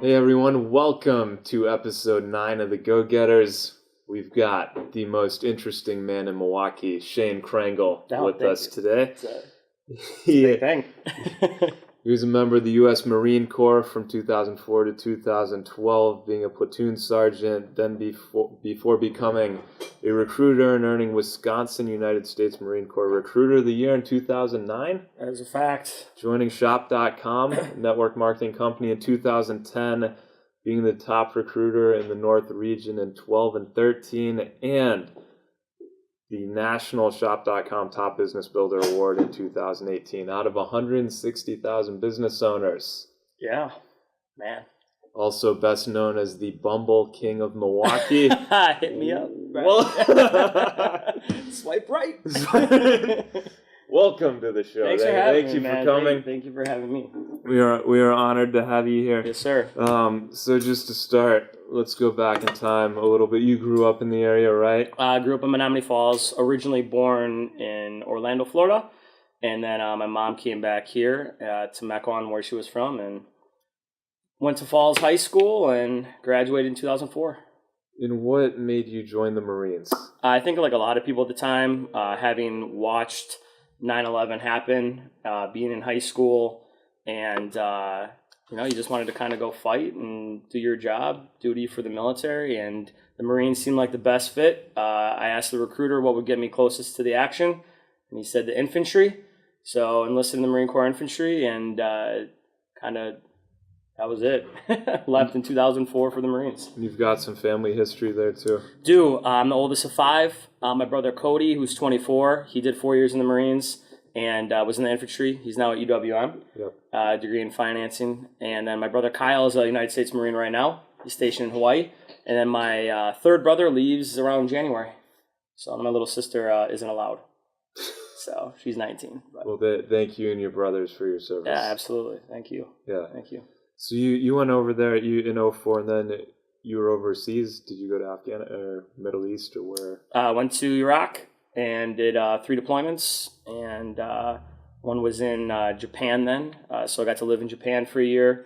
Hey everyone, welcome to episode 9 of the Go-Getters. We've got the most interesting man in Milwaukee, Cheyn Crangle, with us today. It's a big thing. He was a member of the U.S. Marine Corps from 2004 to 2012, being a platoon sergeant, then before becoming a recruiter and earning Wisconsin United States Marine Corps Recruiter of the Year in 2009. That is a fact. Joining Shop.com, network marketing company, in 2010, being the top recruiter in the North region in 12 and 13, and the National Shop.com Top Business Builder Award in 2018 out of 160,000 business owners. Yeah, man. Also best known as the Bumble King of Milwaukee. Hit me up. Right. Swipe right. Welcome to the show. Thanks for having me, Thank you man. for coming. Thank you for having me. We are honored to have you here. Yes, sir. So just to start, let's go back in time a little bit. You grew up in the area, right? I grew up in Menominee Falls, originally born in Orlando, Florida. And then my mom came back here to Mequon, where she was from, and went to Falls High School and graduated in 2004. And what made you join the Marines? I think like a lot of people at the time, having watched 9/11 happen, being in high school, and you just wanted to kind of go fight and do your job, duty for the military, and the Marines seemed like the best fit. I asked the recruiter what would get me closest to the action, and he said the infantry. So enlisted in the Marine Corps Infantry, and that was it. Left in 2004 for the Marines. You've got some family history there too. I'm the oldest of 5. My brother Cody, who's 24, he did 4 years in the Marines and was in the infantry. He's now at UWM, degree in financing. And then my brother Kyle is a United States Marine right now. He's stationed in Hawaii. And then my third brother leaves around January. So my little sister isn't allowed. So she's 19. But. Well, thank you and your brothers for your service. Yeah, absolutely. Thank you. Yeah. Thank you. So you went over there in 2004, and then you were overseas. Did you go to Afghanistan or Middle East or where? I went to Iraq and did 3 deployments, and one was in Japan then. So I got to live in Japan for a year,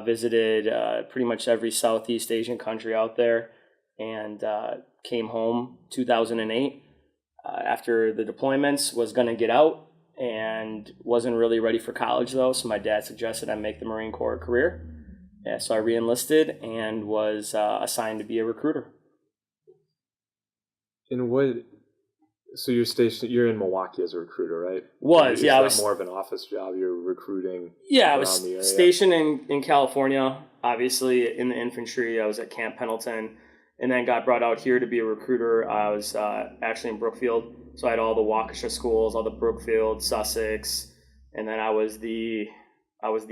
visited pretty much every Southeast Asian country out there, and came home 2008. After the deployments, was going to get out. And wasn't really ready for college, though, so my dad suggested I make the Marine Corps a career. Yeah, so I re-enlisted and was assigned to be a recruiter. And so you're in Milwaukee as a recruiter, right? I was more of an office job. You're recruiting. Yeah, I was stationed in California, obviously in the infantry. I was at Camp Pendleton, and then got brought out here to be a recruiter. I was actually in Brookfield. So I had all the Waukesha schools, all the Brookfield, Sussex, and then I was the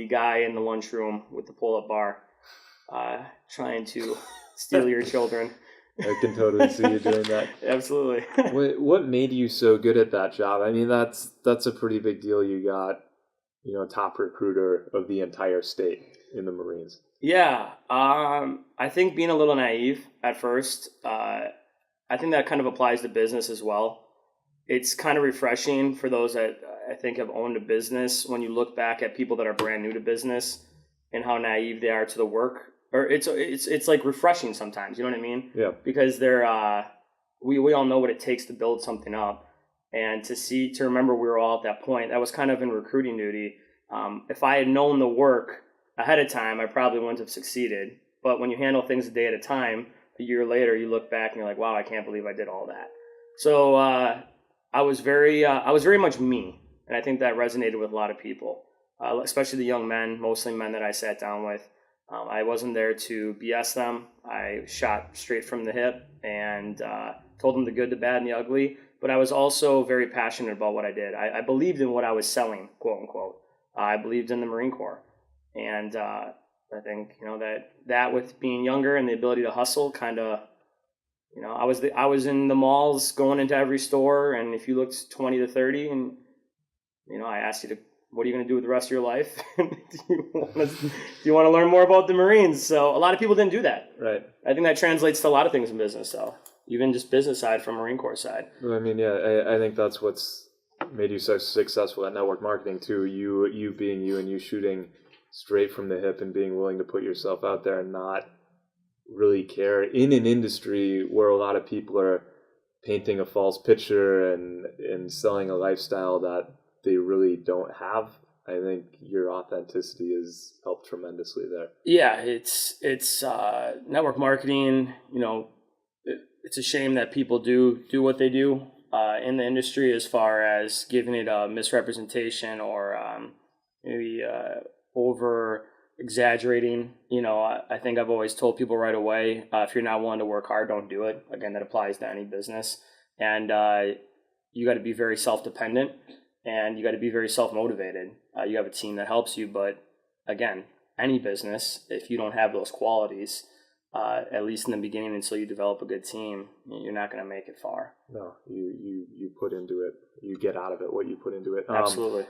guy in the lunchroom with the pull-up bar, trying to steal your children. I can totally see you doing that. Absolutely. What made you so good at that job? I mean, that's a pretty big deal. You got, top recruiter of the entire state in the Marines. Yeah, I think being a little naive at first. I think that kind of applies to business as well. It's kind of refreshing for those that I think have owned a business when you look back at people that are brand new to business and how naive they are to the work. Or it's like refreshing sometimes, you know what I mean? Yeah. Because we all know what it takes to build something up, and to remember we were all at that point. That was kind of in recruiting duty. If I had known the work ahead of time, I probably wouldn't have succeeded. But when you handle things a day at a time, a year later you look back and you're like, wow, I can't believe I did all that. So I was very much me, and I think that resonated with a lot of people, especially the young men, mostly men that I sat down with. I wasn't there to BS them. I shot straight from the hip and told them the good, the bad, and the ugly. But I was also very passionate about what I did. I believed in what I was selling, quote unquote. I believed in the Marine Corps, and I think that with being younger and the ability to hustle, kind of. I was in the malls going into every store, and if you looked 20 to 30 and, I asked you to, what are you going to do with the rest of your life? Do you want to learn more about the Marines? So a lot of people didn't do that. Right. I think that translates to a lot of things in business, though, even just business side from Marine Corps side. I mean, yeah, I think that's what's made you so successful at network marketing too. You being you and you shooting straight from the hip and being willing to put yourself out there and not really care in an industry where a lot of people are painting a false picture and selling a lifestyle that they really don't have. I think your authenticity has helped tremendously there. Yeah, it's network marketing. It's a shame that people do what they do in the industry, as far as giving it a misrepresentation or maybe over exaggerating. I think I've always told people right away, if you're not willing to work hard, don't do it. Again, that applies to any business. And you got to be very self-dependent, and you got to be very self-motivated. You have a team that helps you, but again, any business, if you don't have those qualities, at least in the beginning, until you develop a good team, you're not going to make it far. No, you put into it, you get out of it what you put into it. Absolutely.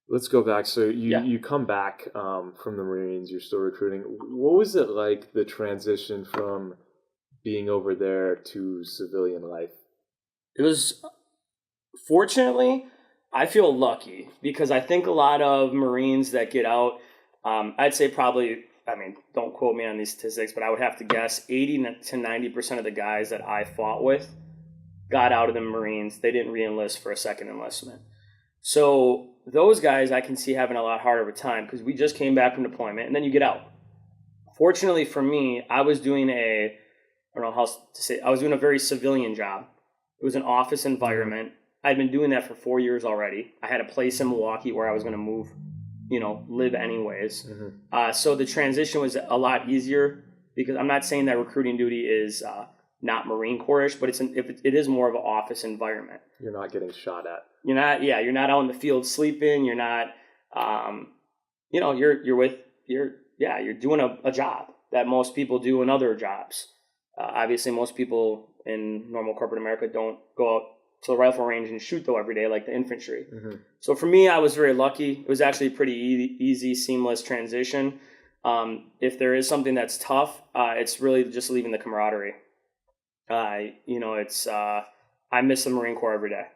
Let's go back. So Yeah. you come back from the Marines, you're still recruiting. What was it like, the transition from being over there to civilian life? It was, fortunately, I feel lucky, because I think a lot of Marines that get out, I'd say probably, don't quote me on these statistics, but I would have to guess 80 to 90% of the guys that I fought with got out of the Marines. They didn't re-enlist for a second enlistment. So those guys I can see having a lot harder of a time, because we just came back from deployment and then you get out. Fortunately for me, I was doing I was doing a very civilian job. It was an office environment. I'd been doing that for 4 years already. I had a place in Milwaukee where I was going to move, live anyways. Mm-hmm. So the transition was a lot easier, because I'm not saying that recruiting duty is not Marine Corps-ish, but it is more of an office environment. You're not getting shot at. You're not out in the field sleeping. You're not, you're doing a job that most people do in other jobs. Obviously, most people in normal corporate America don't go out to the rifle range and shoot though every day like the infantry. Mm-hmm. So for me, I was very lucky. It was actually a pretty easy, seamless transition. If there is something that's tough, it's really just leaving the camaraderie. I miss the Marine Corps every day.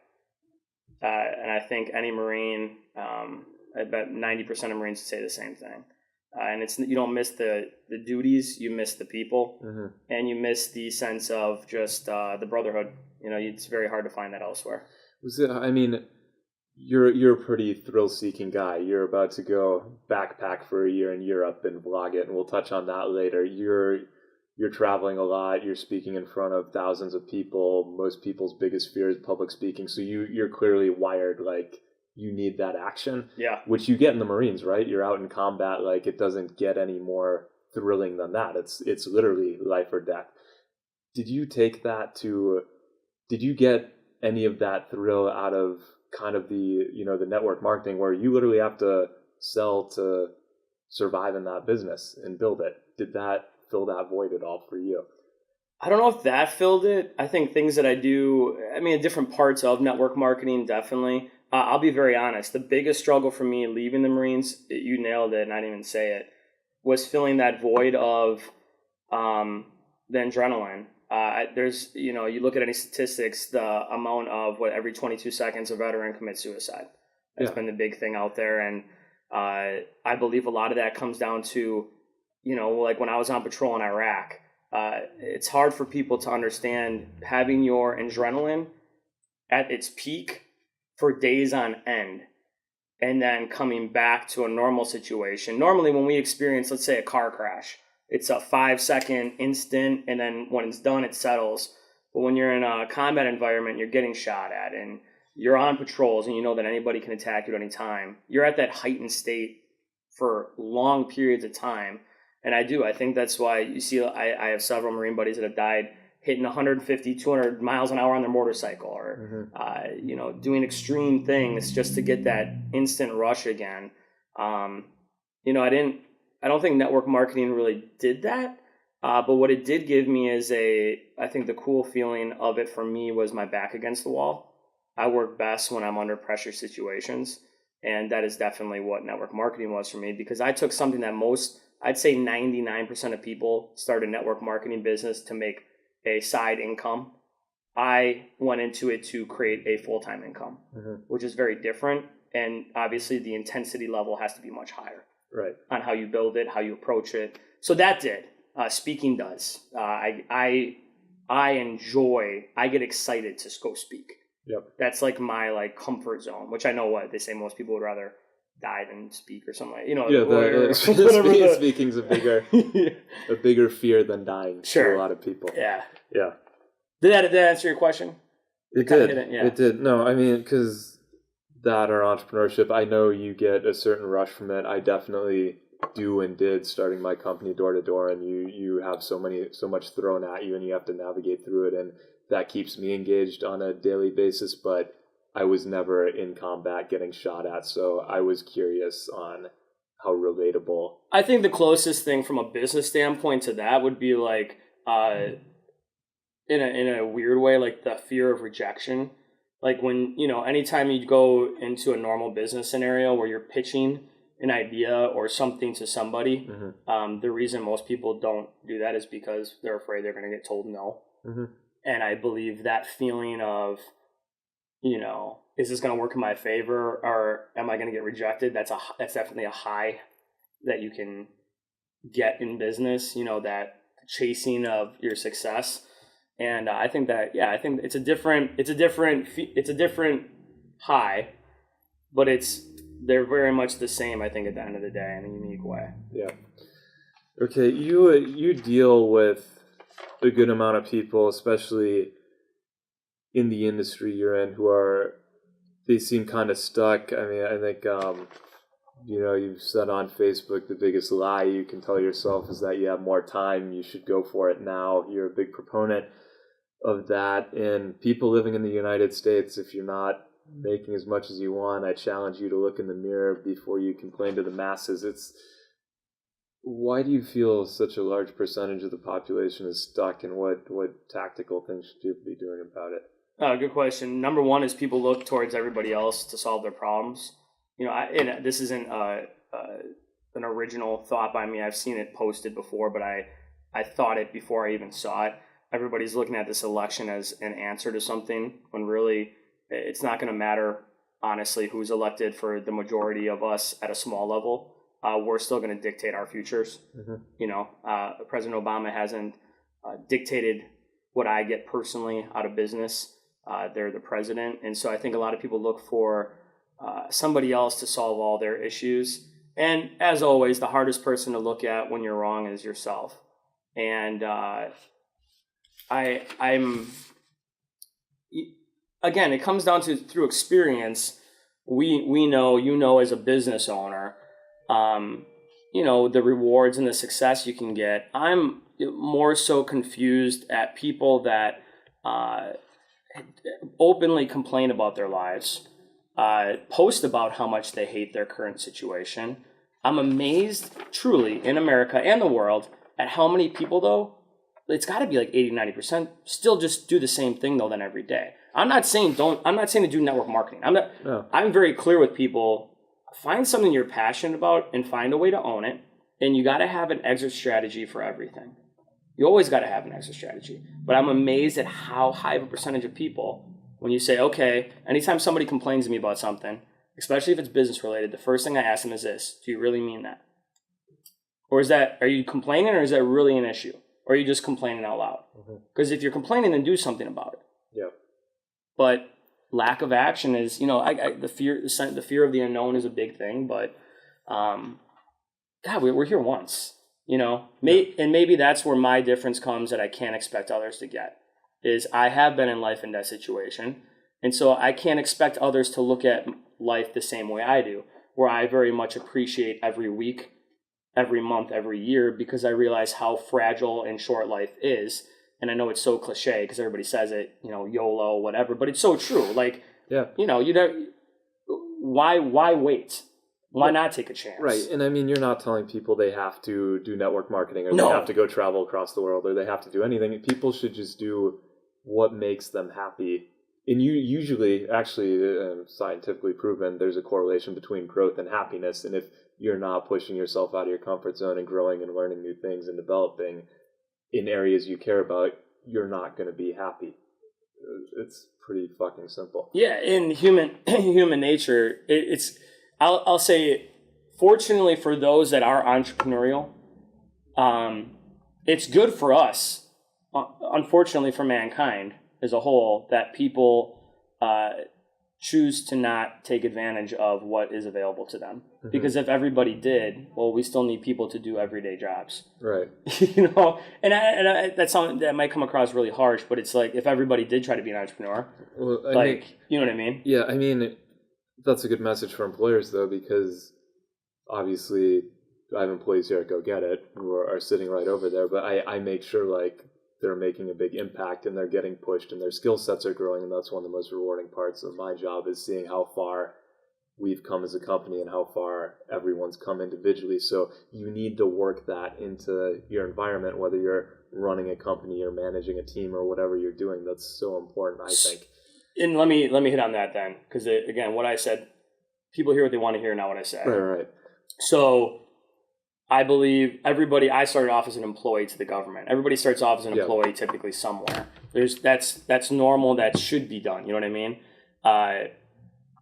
And I think any Marine, I bet 90% of Marines say the same thing. And you don't miss the duties, you miss the people, mm-hmm. and you miss the sense of just the brotherhood. It's very hard to find that elsewhere. You're a pretty thrill-seeking guy. You're about to go backpack for a year in Europe and vlog it, and we'll touch on that later. You're traveling a lot. You're speaking in front of thousands of people. Most people's biggest fear is public speaking. So you're clearly wired like you need that action. Yeah. Which you get in the Marines, right? You're out in combat. Like, it doesn't get any more thrilling than that. It's literally life or death. Did you get any of that thrill out of kind of the network marketing, where you literally have to sell to survive in that business and build it? Did that fill that void at all for you? I don't know if that filled it. I think things that I do, different parts of network marketing, definitely. I'll be very honest. The biggest struggle for me leaving the Marines, you nailed it and I didn't even say it, was filling that void of the adrenaline. You look at any statistics, the amount of every 22 seconds a veteran commits suicide. That's been the big thing out there. And I believe a lot of that comes down to, like when I was on patrol in Iraq, it's hard for people to understand having your adrenaline at its peak for days on end and then coming back to a normal situation. Normally when we experience, let's say, a car crash, it's a 5-second instant, and then when it's done, it settles. But when you're in a combat environment, you're getting shot at, and you're on patrols, and you know that anybody can attack you at any time. You're at that heightened state for long periods of time. And I think that's why you see I have several Marine buddies that have died hitting 150, 200 miles an hour on their motorcycle, or, doing extreme things just to get that instant rush again. I don't think network marketing really did that. But what it did give me is I think the cool feeling of it for me was my back against the wall. I work best when I'm under pressure situations. And that is definitely what network marketing was for me, because I took something that I'd say 99% of people start a network marketing business to make a side income. I went into it to create a full-time income, which is very different. And obviously the intensity level has to be much higher. Right. on how you build it, how you approach it. So that did. Speaking does. I enjoy. I get excited to go speak. Yep. That's like my like comfort zone, which I know what they say most people would rather die than speak or something like, you know. Yeah, speaking's a bigger fear than dying Sure. for a lot of people. Yeah. Yeah. Did that answer your question? It Kinda did. hit it, yeah. It did. No, I mean, because that or entrepreneurship, I know you get a certain rush from it. I definitely do and did, starting my company door to door, and you have so much thrown at you, and you have to navigate through it, and that keeps me engaged on a daily basis. But I was never in combat getting shot at, so I was curious on how relatable. I think the closest thing from a business standpoint to that would be like, in a weird way, like the fear of rejection. Like when, anytime you go into a normal business scenario where you're pitching an idea or something to somebody, the reason most people don't do that is because they're afraid they're going to get told no. And I believe that feeling of, is this going to work in my favor or am I going to get rejected? That's definitely a high that you can get in business, that chasing of your success. And I think that, I think it's a different high, but they're very much the same, I think, at the end of the day in a unique way. Yeah. Okay. You deal with a good amount of people, especially in the industry you're in, they seem kind of stuck. I mean, I think, you've said on Facebook, the biggest lie you can tell yourself is that you have more time. You should go for it now. You're a big proponent of that. And people living in the United States, if you're not making as much as you want, I challenge you to look in the mirror before you complain to the masses. Why do you feel such a large percentage of the population is stuck, and what tactical things should you be doing about it? Good question. Number one is people look towards everybody else to solve their problems. And this isn't an original thought by me. I've seen it posted before, but I thought it before I even saw it. Everybody's looking at this election as an answer to something when really it's not going to matter, honestly, who's elected for the majority of us at a small level. We're still going to dictate our futures. President Obama hasn't dictated what I get personally out of business. They're the president. And so I think a lot of people look for somebody else to solve all their issues. And as always, the hardest person to look at when you're wrong is yourself. And again, it comes down to through experience. We know, as a business owner, the rewards and the success you can get. I'm more so confused at people that openly complain about their lives, post about how much they hate their current situation. I'm amazed, truly, in America and the world, at how many people, though, it's got to be like 80-90%, still just do the same thing, though, then every day. I'm not saying to do network marketing. I'm very clear with people. Find something you're passionate about and find a way to own it. And you got to have an exit strategy for everything. You always got to have an exit strategy. But I'm amazed at how high of a percentage of people, when you say, okay, anytime somebody complains to me about something, especially if it's business related, the first thing I ask them is this: do you really mean that? Or are you complaining, or is that really an issue? Or are you just complaining out loud? Because if you're complaining, then do something about it. Yeah. But lack of action is, the fear of the unknown is a big thing. But God, we're here once, and maybe that's where my difference comes that I can't expect others to get. Is I have been in life and death situation, and so I can't expect others to look at life the same way I do, where I very much appreciate every week, every month, every year, because I realize how fragile and short life is. And I know it's so cliche because everybody says it, YOLO, whatever, but it's so true. Like, why wait? Why not take a chance? Right. And I mean, you're not telling people they have to do network marketing, or No. they have to go travel across the world, or they have to do anything. People should just do what makes them happy. And you usually, actually, scientifically proven, there's a correlation between growth and happiness. And if you're not pushing yourself out of your comfort zone and growing and learning new things and developing in areas you care about, you're not going to be happy. It's pretty fucking simple. Yeah, in human nature, I'll say fortunately for those that are entrepreneurial, it's good for us, unfortunately for mankind as a whole, that people choose to not take advantage of what is available to them. Mm-hmm. Because if everybody did, well, we still need people to do everyday jobs. Right. You know, and that's something that might come across really harsh, but it's like if everybody did try to be an entrepreneur, well, I like, mean, you know what I mean? Yeah, I mean, that's a good message for employers, though, because obviously I have employees here at Go Get It who are sitting right over there, but I make sure, like, they're making a big impact and they're getting pushed and their skill sets are growing, and that's one of the most rewarding parts of my job is seeing how far we've come as a company and how far everyone's come individually. So you need to work that into your environment, whether you're running a company or managing a team or whatever you're doing. That's so important, I think. And let me hit on that then, because again, what I said, people hear what they want to hear, not what I said. Right. So I believe I started off as an employee to the government. Everybody starts off as an employee typically somewhere. That's normal. That should be done. You know what I mean?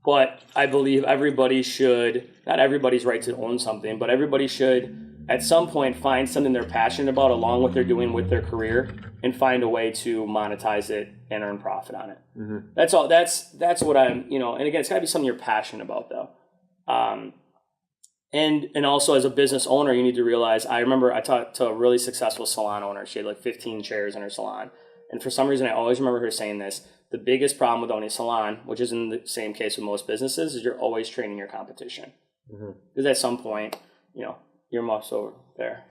But I believe not everybody's right to own something, but everybody should at some point find something they're passionate about along with what they're doing with their career and find a way to monetize it and earn profit on it. Mm-hmm. That's all. That's what I'm, you know, and again, it's gotta be something you're passionate about though. And also as a business owner, you need to realize, I remember I talked to a really successful salon owner. She had like 15 chairs in her salon. And for some reason, I always remember her saying this: the biggest problem with owning a salon, which is in the same case with most businesses, is you're always training your competition. Because at some point, you know, your muff's over there.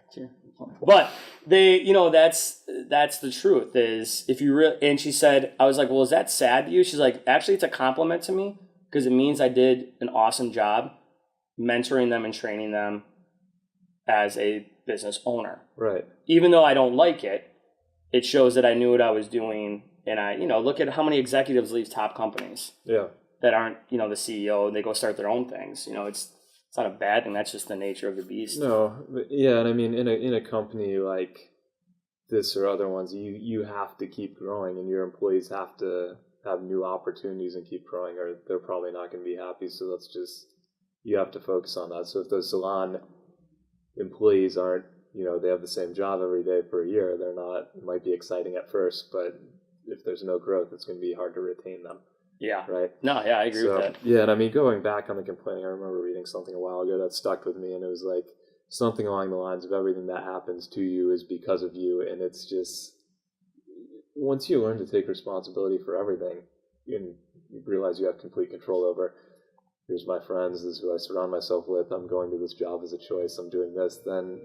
But that's the truth is if you and she said, I was like, well, is that sad to you? She's like, actually, it's a compliment to me because it means I did an awesome job mentoring them and training them as a business owner. Right. Even though I don't like it, it shows that I knew what I was doing. And I, look at how many executives leave top companies. Yeah. That aren't, the CEO, and they go start their own things. It's not a bad thing. That's just the nature of the beast. No, but yeah, and I mean, in a company like this or other ones, you have to keep growing, and your employees have to have new opportunities and keep growing, or they're probably not going to be happy. So that's just, you have to focus on that. So if those salon employees aren't, they have the same job every day for a year, they're not. It might be exciting at first, but if there's no growth, it's going to be hard to retain them. Yeah. Right. No, yeah, I agree with that. Yeah, and I mean, going back on the complaining, I remember reading something a while ago that stuck with me, and it was like something along the lines of everything that happens to you is because of you, and it's just once you learn to take responsibility for everything, and you realize you have complete control over, here's my friends, this is who I surround myself with, I'm going to this job as a choice, I'm doing this, then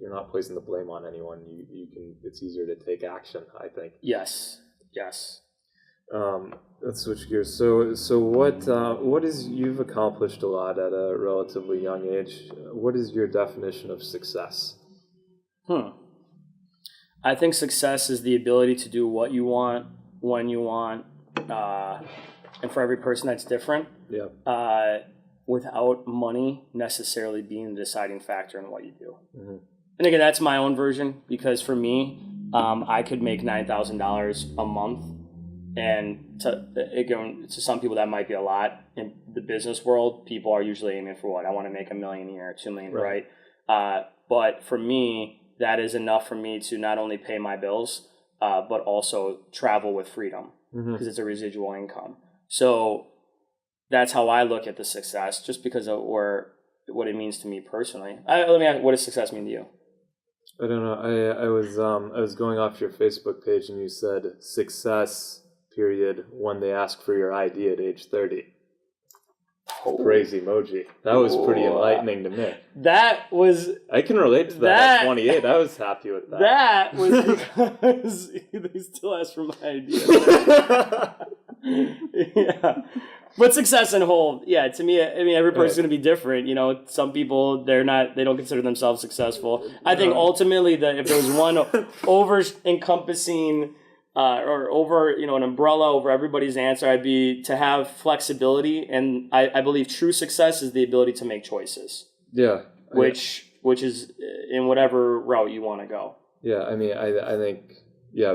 you're not placing the blame on anyone. You can. It's easier to take action, I think. Yes. Let's switch gears. So what is, you've accomplished a lot at a relatively young age. What is your definition of success? I think success is the ability to do what you want, when you want, and for every person that's different. Yeah. Without money necessarily being the deciding factor in what you do. Mm-hmm. And again, that's my own version, because for me, I could make $9,000 a month. And to some people, that might be a lot. In the business world, people are usually aiming for what? I want to make $1 million a year, $2 million, right? But for me, that is enough for me to not only pay my bills, but also travel with freedom, because it's a residual income. So that's how I look at the success, just because of what it means to me personally. Let me ask, what does success mean to you? I don't know. I was going off your Facebook page, and you said success, period, when they ask for your ID at age 30. Oh. Crazy emoji. That was pretty enlightening to me. That was... I can relate to that at 28. I was happy with that. That was because they still ask for my ID. Yeah. But success in whole, yeah, to me, I mean, every person's going to be different. Some people, they don't consider themselves successful. I think ultimately that if there was one over-encompassing or over, an umbrella over everybody's answer, I'd be to have flexibility. And I believe true success is the ability to make choices. Yeah. Which is in whatever route you want to go. Yeah, I mean, I think,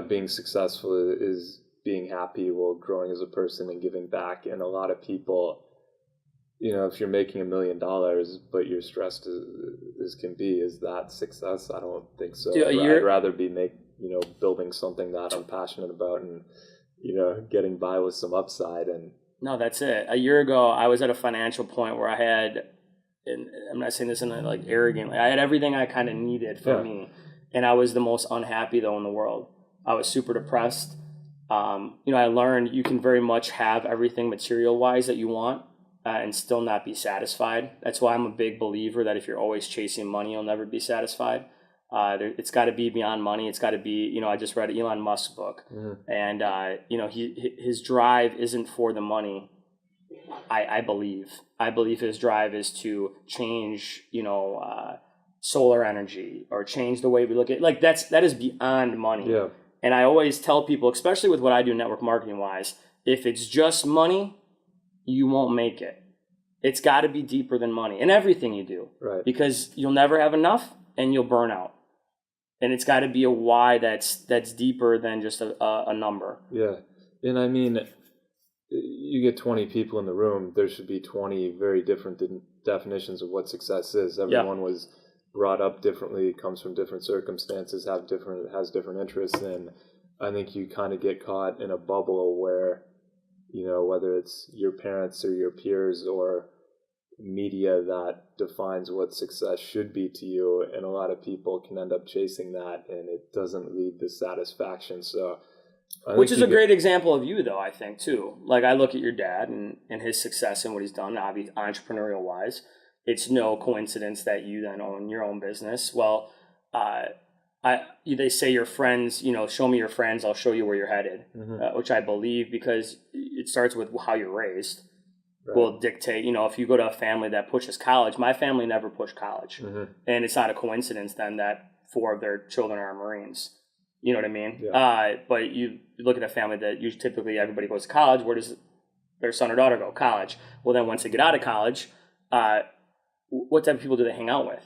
being successful is being happy while growing as a person and giving back. And a lot of people if you're making $1 million, but you're stressed as can be, is that success? I don't think so. Dude, I'd rather be building something that I'm passionate about and, getting by with some upside. And no, that's it. A year ago, I was at a financial point where I had, and I'm not saying this in like arrogantly, I had everything I kind of needed for me. And I was the most unhappy though in the world. I was super depressed. I learned you can very much have everything material wise that you want and still not be satisfied. That's why I'm a big believer that if you're always chasing money, you'll never be satisfied. It's got to be beyond money. It's got to be, I just read Elon Musk's book, and his drive isn't for the money. I believe his drive is to change, solar energy or change the way we look at that is beyond money. Yeah. And I always tell people, especially with what I do network marketing wise, if it's just money, you won't make it. It's got to be deeper than money in everything you do, right? Because you'll never have enough and you'll burn out. And it's got to be a why that's deeper than just a number. Yeah. And I mean, you get 20 people in the room, there should be 20 very different definitions of what success is. Everyone was brought up differently, comes from different circumstances, has different interests. And I think you kind of get caught in a bubble where, whether it's your parents or your peers or media that defines what success should be to you, and a lot of people can end up chasing that, and it doesn't lead to satisfaction. So, which is a great example of you, though, I think too. Like I look at your dad and his success and what he's done, obviously entrepreneurial wise. It's no coincidence that you then own your own business. Well, they say your friends, show me your friends, I'll show you where you're headed, which I believe because it starts with how you're raised. Right. Will dictate, if you go to a family that pushes college, my family never pushed college. And it's not a coincidence then that 4 of their children are Marines. You know what I mean? Yeah. But you look at a family that typically everybody goes to college. Where does their son or daughter go? College. Well, then once they get out of college, what type of people do they hang out with?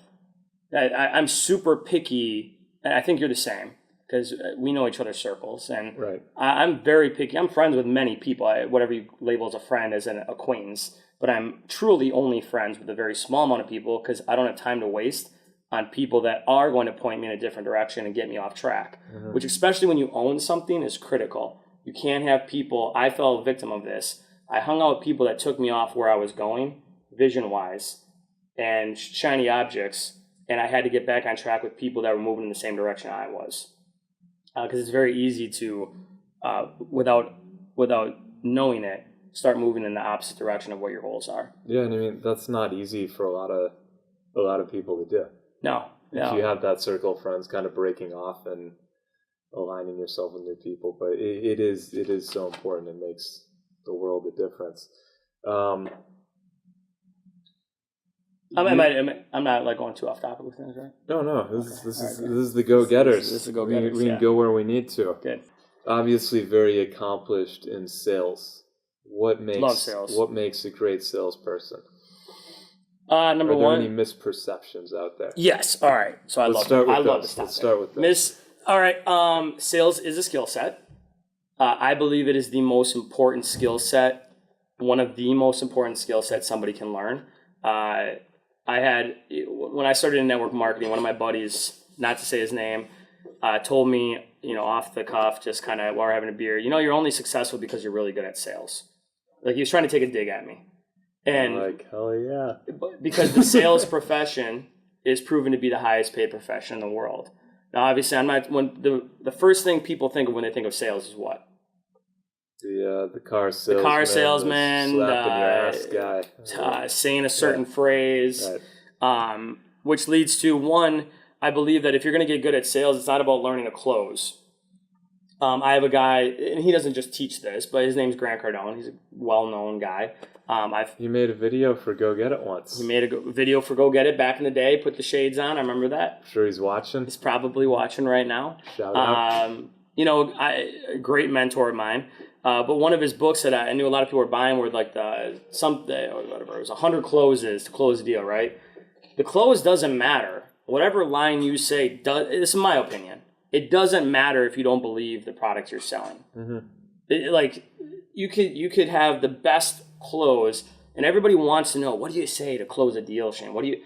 I'm super picky, and I think you're the same because we know each other's circles. And right. I'm very picky. I'm friends with many people, whatever you label as a friend, as an acquaintance. But I'm truly only friends with a very small amount of people because I don't have time to waste on people that are going to point me in a different direction and get me off track, which especially when you own something is critical. You can't have people, I fell a victim of this. I hung out with people that took me off where I was going, vision-wise, and shiny objects, and I had to get back on track with people that were moving in the same direction I was. Because it's very easy to, without knowing it, start moving in the opposite direction of what your goals are. Yeah, and I mean, that's not easy for a lot of people to do. No. If you have that circle of friends kind of breaking off and aligning yourself with new people, but it is so important. It makes the world a difference. I'm not like going too off topic with things, right? No. This is the go-getters. This is the go-getters. We can go where we need to. Good. Obviously, very accomplished in sales. Love sales. What makes a great salesperson? Number one. Are there any misperceptions out there? Yes. All right. So I love this topic. Let's start with this. All right. Sales is a skill set. I believe it is the most important skill set. One of the most important skill sets somebody can learn. When I started in network marketing, one of my buddies, not to say his name, told me, off the cuff, just kind of while we're having a beer, you're only successful because you're really good at sales. Like he was trying to take a dig at me. And like, hell yeah. Because the sales profession is proven to be the highest paid profession in the world. Now, obviously, the first thing people think of when they think of sales is what? The car salesman. The car salesman. Slapping your ass guy. Saying a certain phrase. Right. Which leads to, one, I believe that if you're going to get good at sales, it's not about learning to close. I have a guy, and he doesn't just teach this, but his name's Grant Cardone. He's a well-known guy. You made a video for Go Get It once. He made a video for Go Get It back in the day, put the shades on. I remember that. I'm sure he's watching. He's probably watching right now. Shout out. A great mentor of mine. But one of his books that I knew a lot of people were buying were like something or whatever. It was 100 closes to close the deal, right? The close doesn't matter. Whatever line you say, this is my opinion. It doesn't matter if you don't believe the product you're selling. You could have the best close And everybody wants to know, what do you say to close a deal, Cheyn? What do you,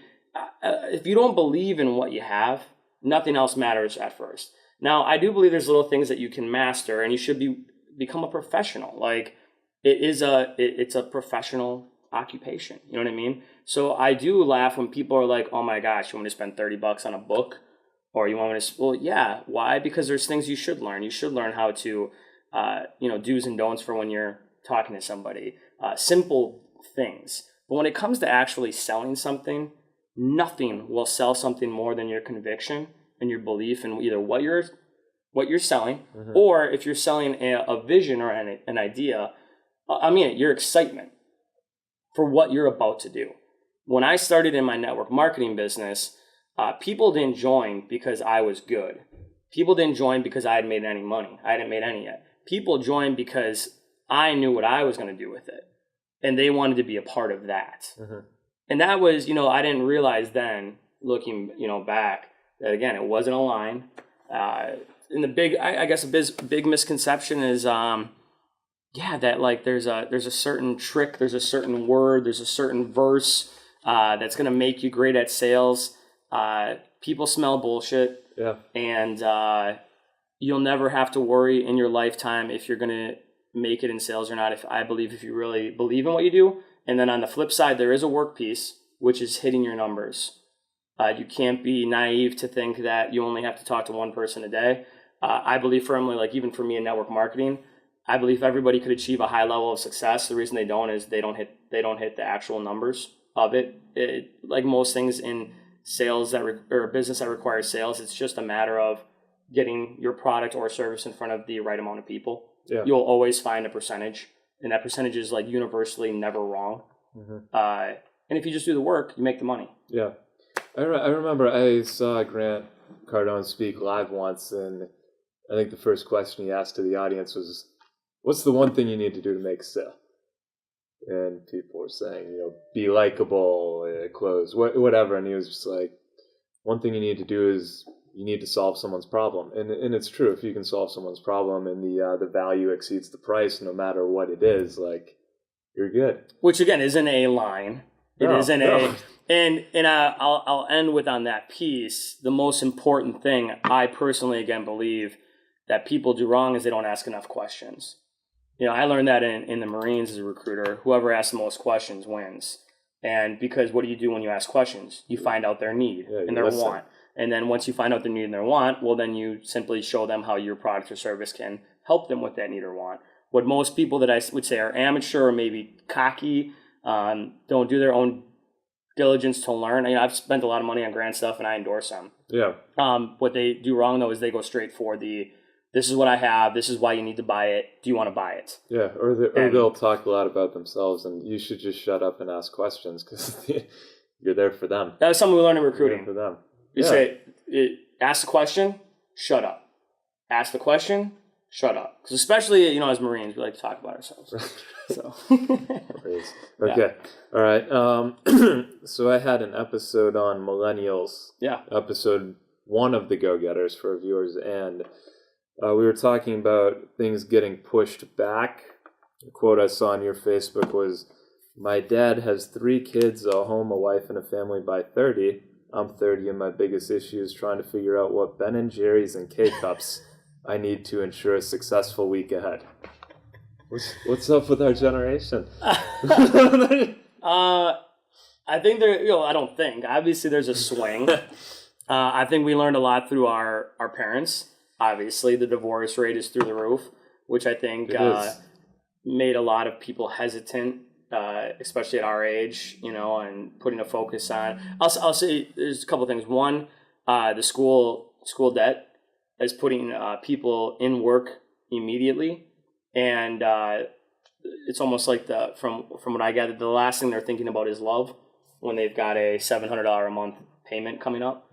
if you don't believe in what you have, nothing else matters at first. Now, I do believe there's little things that you can master, and you should become a professional. Like, it's a professional occupation. You know what I mean? So I do laugh when people are like, oh my gosh, you want me to spend $30 on a book? Or you want me to, well, yeah. Why? Because there's things you should learn. You should learn how to, do's and don'ts for when you're talking to somebody. Simple things. But when it comes to actually selling something, nothing will sell something more than your conviction and your belief in either what you're selling, or if you're selling a vision or an idea, your excitement for what you're about to do. When I started in my network marketing business, people didn't join because I was good. People didn't join because I had made any money. I hadn't made any yet. People joined because I knew what I was going to do with it, and they wanted to be a part of that. And that was, I didn't realize then, looking, back, that again, it wasn't a line. And the big, I guess, a big misconception is, that like there's a certain trick, there's a certain word, there's a certain verse that's going to make you great at sales. People smell bullshit. Yeah. And you'll never have to worry in your lifetime if you're going to make it in sales or not. If you really believe in what you do. And then on the flip side, there is a work piece, which is hitting your numbers. You can't be naive to think that you only have to talk to one person a day. I believe firmly, like even for me in network marketing, I believe everybody could achieve a high level of success. The reason they don't is they don't hit the actual numbers of it. Like most things in sales or business that requires sales, it's just a matter of getting your product or service in front of the right amount of people. Yeah. You'll always find a percentage, and that percentage is like universally never wrong. And if you just do the work, you make the money. Yeah. I remember I saw Grant Cardone speak live once, and I think the first question he asked to the audience was, what's the one thing you need to do to make a sale? And people were saying, be likable, close, whatever. And he was just like, one thing you need to do is you need to solve someone's problem. And it's true. If you can solve someone's problem and the value exceeds the price, no matter what it is, like, you're good. Which, again, isn't a line. It isn't a... And I'll end with, on that piece, the most important thing I personally, again, believe that people do wrong is they don't ask enough questions. I learned that in the Marines as a recruiter. Whoever asks the most questions wins. And because what do you do when you ask questions? You find out their need and their want. And then once you find out their need and their want, well, then you simply show them how your product or service can help them with that need or want. What most people that I would say are amateur or maybe cocky, don't do their own diligence to learn. I've spent a lot of money on grant stuff and I endorse them. Yeah. What they do wrong though is they go straight for this is what I have, this is why you need to buy it, do you want to buy it? Yeah, or they'll talk a lot about themselves, and you should just shut up and ask questions because you're there for them. That was something we learned in recruiting. You're there for them. You say, ask the question, shut up. Ask the question, shut up. Because especially, as Marines, we like to talk about ourselves. So. Okay. All right. So I had an episode on millennials. Yeah. Episode 1 of the Go-Getters for viewers, and we were talking about things getting pushed back. The quote I saw on your Facebook was, my dad has 3 kids, a home, a wife, and a family by 30. I'm 30, and my biggest issue is trying to figure out what Ben & Jerry's and K-Cups I need to ensure a successful week ahead. What's up with our generation? I think I don't think. Obviously, there's a swing. I think we learned a lot through our parents. Obviously, the divorce rate is through the roof, which I think made a lot of people hesitant, especially at our age, and putting a focus on. I'll say there's a couple of things. One, the school debt is putting people in work immediately, and it's almost like from what I gathered, the last thing they're thinking about is love when they've got a $700 a month payment coming up.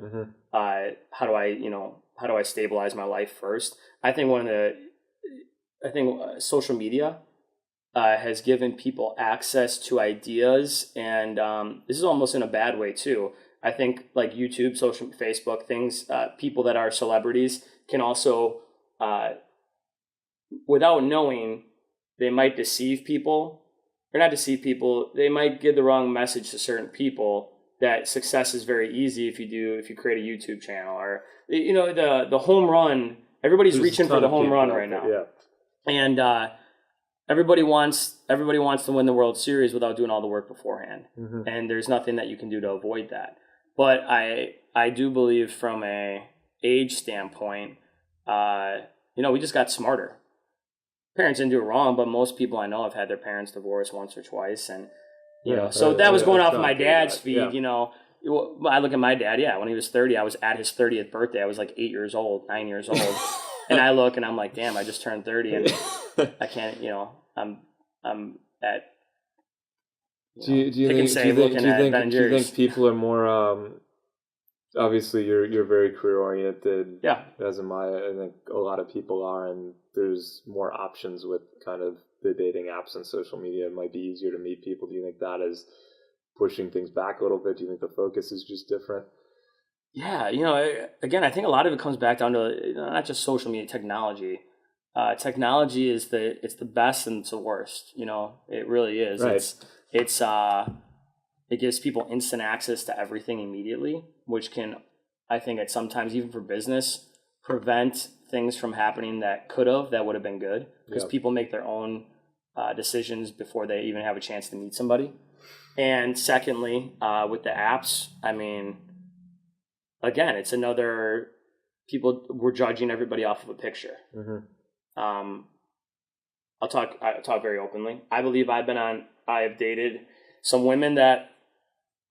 How do I stabilize my life first? I think social media has given people access to ideas, and this is almost in a bad way too. I think like YouTube, Facebook, things, people that are celebrities can also, without knowing, they might deceive people or not deceive people. They might give the wrong message to certain people that success is very easy if you create a YouTube channel, or the home run. Everybody's reaching for the home run right now, and everybody wants to win the World Series without doing all the work beforehand. Mm-hmm. And there's nothing that you can do to avoid that. But I do believe from a age standpoint, we just got smarter. Parents didn't do it wrong, but most people I know have had their parents divorced once or twice, and so that was going off of my dad's feed. Yeah. I look at my dad. Yeah, when he was 30, I was at his 30th birthday. I was like 9 years old, and I look and I'm like, damn, I just turned 30, and I can't. I'm at. Do you think people are more? Obviously, you're very career oriented. Yeah. As am I. I think a lot of people are, and there's more options with kind of the dating apps and social media. It might be easier to meet people. Do you think that is pushing things back a little bit? Do you think the focus is just different? Yeah, again, I think a lot of it comes back down to not just social media, technology. Technology is it's the best and it's the worst. It really is. Right. It gives people instant access to everything immediately, which can, I think, at sometimes even for business, prevent things from happening that would have been good, because people make their own decisions before they even have a chance to meet somebody. And secondly, with the apps, I mean, again, it's another, we're judging everybody off of a picture. Mm-hmm. I'll talk very openly. I believe I have dated some women that,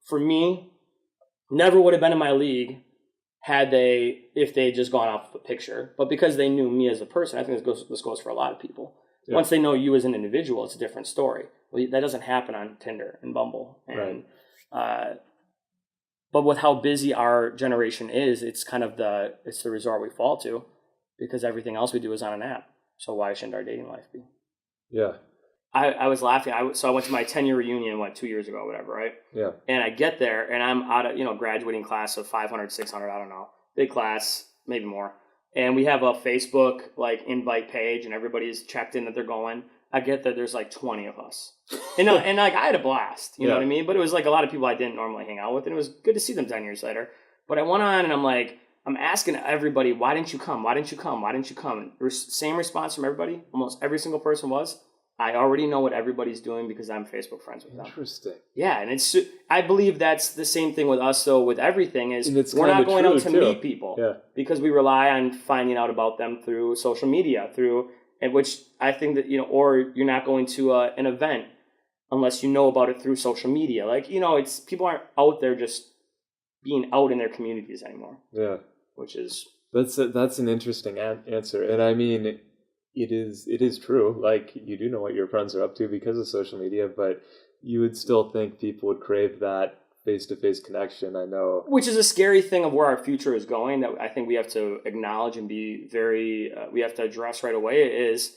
for me, never would have been in my league if they had just gone off of a picture. But because they knew me as a person, I think this goes for a lot of people. Yeah. Once they know you as an individual, it's a different story. Well, that doesn't happen on Tinder and Bumble. And, right. But with how busy our generation is, it's kind of it's the resort we fall to, because everything else we do is on an app. So why shouldn't our dating life be? Yeah. I was laughing. So I went to my 10-year reunion, 2 years ago, whatever, right? Yeah. And I get there, and I'm out of, graduating class of 500, 600, I don't know. Big class, maybe more. And we have a Facebook, invite page, and everybody's checked in that they're going. I get there, there's 20 of us. And I had a blast, you know what I mean? But it was a lot of people I didn't normally hang out with, and it was good to see them 10 years later. But I went on, and I'm asking everybody, why didn't you come? Why didn't you come? Why didn't you come? And same response from everybody. Almost every single person was, I already know what everybody's doing because I'm Facebook friends with them. Interesting. Yeah, and I believe that's the same thing with us, though, with everything, is we're not going out to meet people because we rely on finding out about them through social media, and which I think that, or you're not going to an event unless you know about it through social media. It's people aren't out there just being out in their communities anymore. Yeah. Which is... That's an interesting answer. And I mean... It is true. You do know what your friends are up to because of social media, but you would still think people would crave that face-to-face connection. I know. Which is a scary thing of where our future is going, that I think we have to acknowledge and be very, we have to address right away, is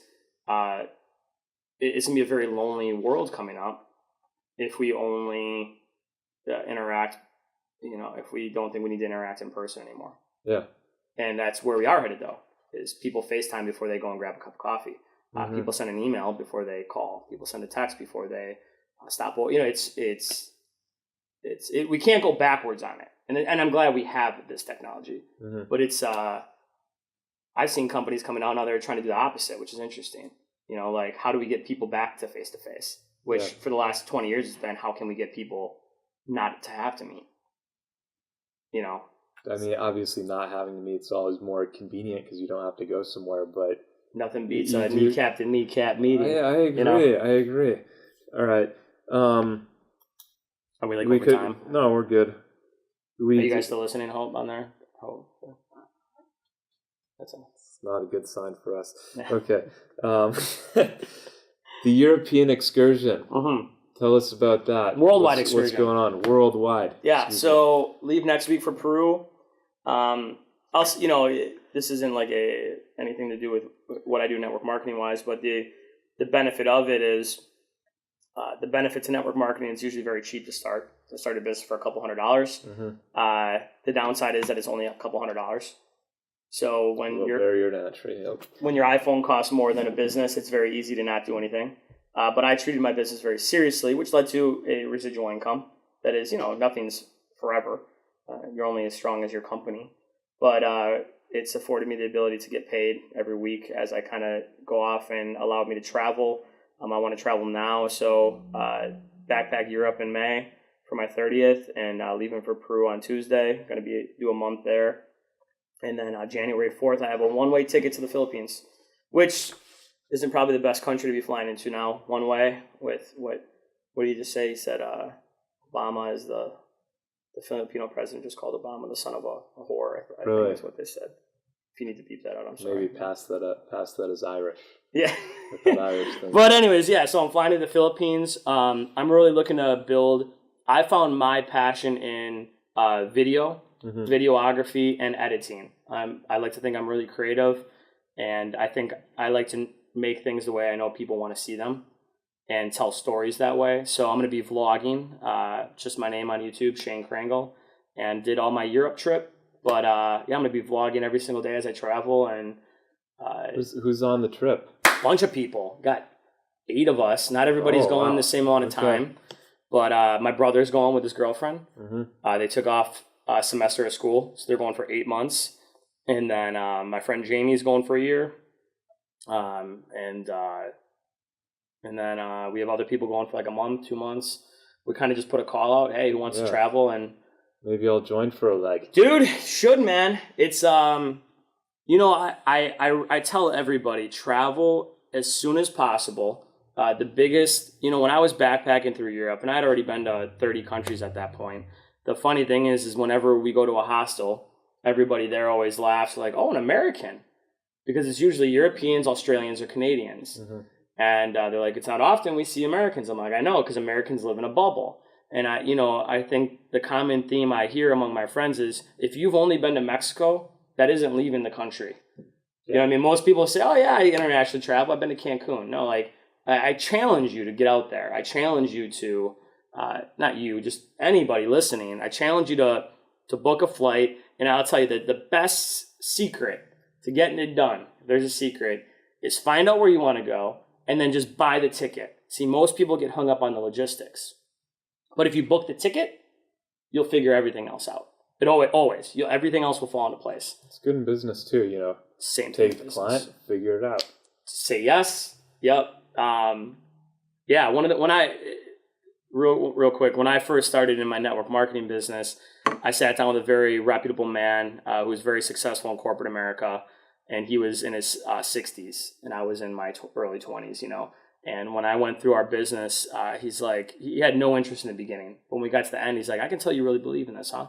it's going to be a very lonely world coming up if we only interact, if we don't think we need to interact in person anymore. Yeah. And that's where we are headed, though. Is people FaceTime before they go and grab a cup of coffee. Mm-hmm. People send an email before they call. People send a text before they stop. We can't go backwards on it. And I'm glad we have this technology. Mm-hmm. But it's I've seen companies coming out now, they're trying to do the opposite, which is interesting. How do we get people back to face-to-face? Which for the last 20 years has been, how can we get people not to have to meet? I mean, obviously not having to meet is always more convenient because you don't have to go somewhere, but... Nothing beats a kneecap-to-kneecap meeting. I agree. I agree. All right. Are we over time? No, we're good. Are you guys still listening, Hope, on there? Oh. It's not a good sign for us. Okay. The European excursion. Mm-hmm. Tell us about that. Worldwide excursion. What's going on? Worldwide. Yeah, leave next week for Peru. This isn't anything to do with what I do network marketing wise, but the benefit of it is the benefit to network marketing is usually very cheap to start a business for a couple $100. Mm-hmm. The downside is that it's only a couple $100. So when your iPhone costs more than a business, it's very easy to not do anything. But I treated my business very seriously, which led to a residual income that is, nothing's forever. You're only as strong as your company. But it's afforded me the ability to get paid every week as I kind of go off and allowed me to travel. I want to travel now, so backpack Europe in May for my 30th and leaving for Peru on Tuesday. Going to do a month there. And then January 4th, I have a one-way ticket to the Philippines, which isn't probably the best country to be flying into now, one way, with what did he just say? He said Obama is the Filipino president just called Obama the son of a whore. I think that's what they said. If you need to beep that out, I'm sorry. Maybe pass that as Irish. Yeah. With that Irish thing. But anyways, yeah, so I'm flying to the Philippines. I'm really looking to build. I found my passion in video, videography, and editing. I like to think I'm really creative, and I think I like to make things the way I know people want to see them and tell stories that way. So I'm going to be vlogging, just my name on YouTube, Cheyn Crangle, and did all my Europe trip. But I'm going to be vlogging every single day as I travel. And who's on the trip? A bunch of people. Got 8 of us. Not everybody's going the same amount of time. But my brother's going with his girlfriend. They took off a semester of school, so they're going for 8 months. And then my friend Jamie's going for a year. And then we have other people going for like a month, 2 months. We kind of just put a call out, hey, who wants to travel? And maybe I'll join for a leg. Dude, should, man. It's I tell everybody, travel as soon as possible. The biggest, when I was backpacking through Europe, and I'd already been to 30 countries at that point. The funny thing is whenever we go to a hostel, everybody there always laughs like, oh, an American. Because it's usually Europeans, Australians, or Canadians. And they're like, it's not often we see Americans. I'm like, I know, because Americans live in a bubble. And I think the common theme I hear among my friends is, if you've only been to Mexico, that isn't leaving the country. You know what I mean? Most people say, oh yeah, I internationally travel. I've been to Cancun. No, like, I challenge you to get out there. I challenge you to, not you, just anybody listening. I challenge you to book a flight. And I'll tell you that the best secret to getting it done, if there's a secret, is find out where you want to go and then just buy the ticket. See, most people get hung up on the logistics. But if you book the ticket, you'll figure everything else out. It always. Everything else will fall into place. It's good in business too, Same thing. Take the client, figure it out. Say yes. Yep. Real quick, when I first started in my network marketing business, I sat down with a very reputable man who was very successful in corporate America, and he was in his 60s, and I was in my early 20s, And when I went through our business, he's like, he had no interest in the beginning. When we got to the end, he's like, I can tell you really believe in this, huh?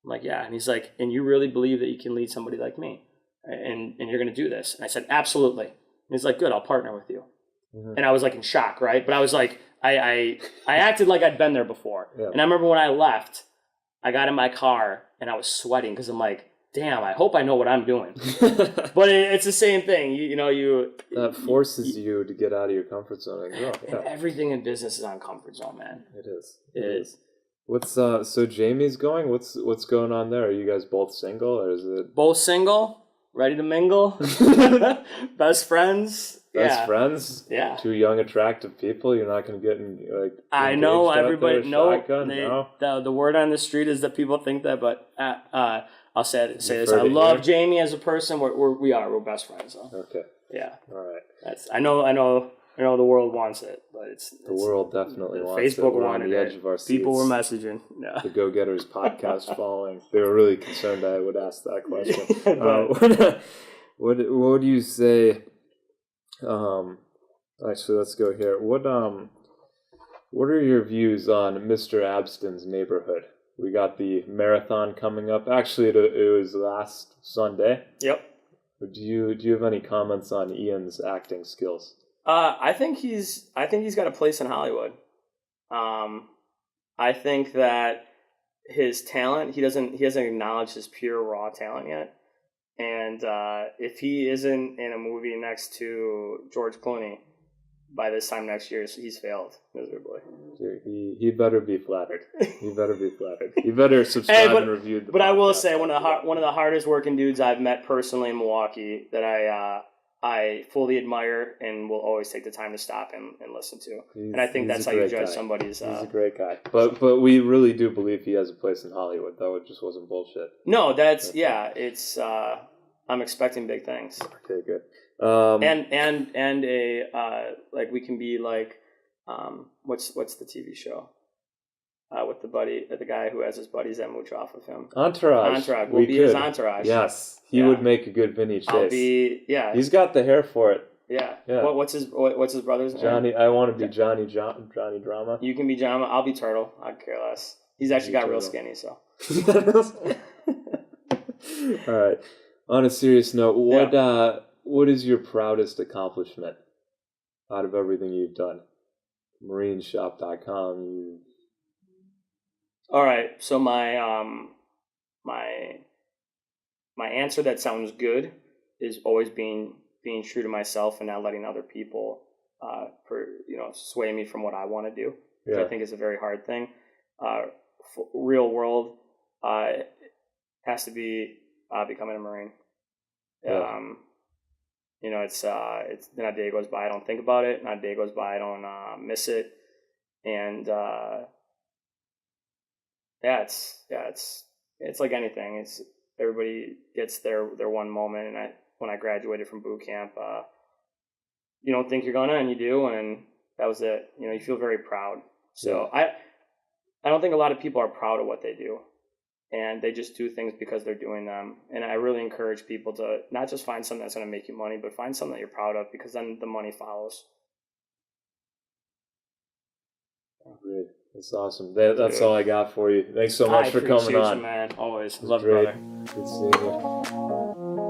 I'm like, yeah. And he's like, and you really believe that you can lead somebody like me, and you're going to do this? And I said, absolutely. And he's like, good, I'll partner with you. And I was like in shock, right? But I was like, I acted like I'd been there before. Yeah. And I remember when I left, I got in my car and I was sweating because I'm like, damn, I hope I know what I'm doing. But it's the same thing. That forces you to get out of your comfort zone. And everything in business is on comfort zone, man. It is. It is. What's so Jamie's going? What's going on there? Are you guys both single, or is it both single? Ready to mingle? Best friends? Best friends? Yeah. 2 young, attractive people. You're not going to get in like. I know everybody. No, no. The word on the street is that people think that, but I'll say this. I love Jamie as a person. We're best friends. So. Okay. Yeah. All right. I know the world wants it, but it's the world definitely wants Facebook it. We're wanted on the edge it. of our seats. People were messaging. Yeah. The Go Getters podcast following. They were really concerned I would ask that question. What would you say? Actually, let's go here. What are your views on Mr. Abston's Neighborhood? We got the marathon coming up. Actually, it was last Sunday. Yep. Do you have any comments on Ian's acting skills? I think he's got a place in Hollywood. I think that his talent, he hasn't acknowledged his pure raw talent yet. And if he isn't in a movie next to George Clooney by this time next year, he's failed miserably. He better be flattered. He better be flattered. He better subscribe and review the podcast. I will say one of the hardest working dudes I've met personally in Milwaukee that I fully admire and will always take the time to stop and listen to. And I think He's that's a how you great judge guy. somebody's. He's a great guy. But we really do believe he has a place in Hollywood, though. It just wasn't bullshit. No, that's it's. I'm expecting big things. Okay, good. And a like we can be like, what's the TV show? With the guy who has his buddies that mooch off of him. Entourage. We'll be his entourage. Yes, he would make a good Vinny Chase. I'll be He's got the hair for it. Yeah. Yeah. What's his brother's name? Johnny. I want to be Johnny Drama. You can be Drama. I'll be Turtle. I'd care less. He's actually got real skinny, so. All right. On a serious note, what is your proudest accomplishment out of everything you've done? Marineshop.com. All right. So my my answer that sounds good is always being true to myself and not letting other people sway me from what I want to do. Which I think is a very hard thing. Real world has to be becoming a Marine. Yeah. It's not a day goes by I don't think about it. Not a day goes by I don't miss it. And it's like anything. It's everybody gets their one moment. And when I graduated from boot camp, you don't think you're gonna, and you do, and that was it. You feel very proud. So I don't think a lot of people are proud of what they do, and they just do things because they're doing them. And I really encourage people to not just find something that's going to make you money, but find something that you're proud of, because then the money follows. Great. That's awesome. That's all I got for you. Thanks so much for coming on. You, man. Always. Love you, brother. Good seeing you.